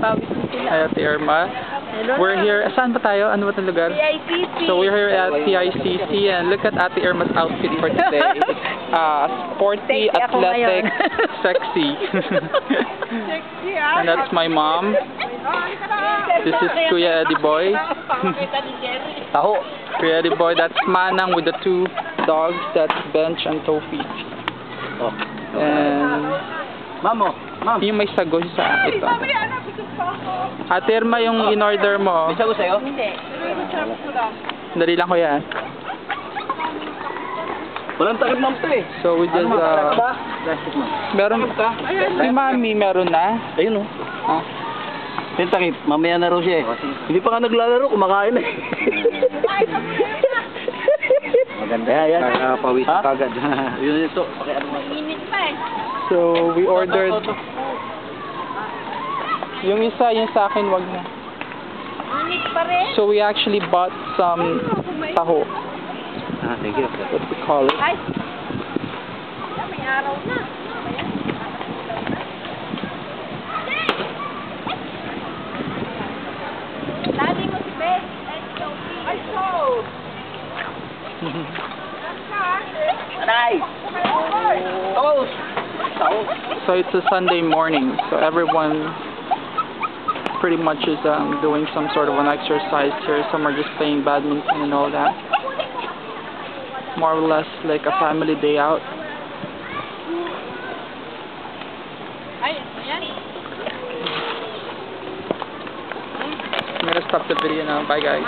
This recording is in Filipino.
Pawis mo sila. Hi, Ate Irma. We're here. Saan ba tayo? Ano ba itong lugar? PICC. So we're here at PICC and look at Ate Irma's outfit for today. Sporty, Sexy ako athletic, ngayon. sexy. And that's my mom. This is Kuya Eddie Boy. Taho. Kuya Eddie Boy, that's Manang with the two dogs. That's Bench and Tofi. Oh. And Mamo, ma'am. yung may sago sa ito. Ate Irma, yung in-order mo. May sago sa'yo? Hindi. Dali lang, Kuya. Walang takip, ma'am, to eh. So we just, Plastic, ma'am. meron, si Mami meron na. Ayun, oh. Ha? Yung takip, mamaya na raw siya eh. Hindi pa nga naglalaro, kumakain eh. Maganda yan. Nakapawis kagad. Yun ito. Init pa eh. So we ordered, yung isa, yung sa akin, wag na. Init pa rin. So we actually bought some taho. Ah, thank you. What we call it. Ay. May araw na. Dali mo si Beth. Ay, so. Aray! Toast! So it's a Sunday morning, so everyone pretty much is doing some sort of an exercise here. Some are just playing badminton and all that. More or less like a family day out. Ay, ayan. I'm gonna stop the video now. Bye guys.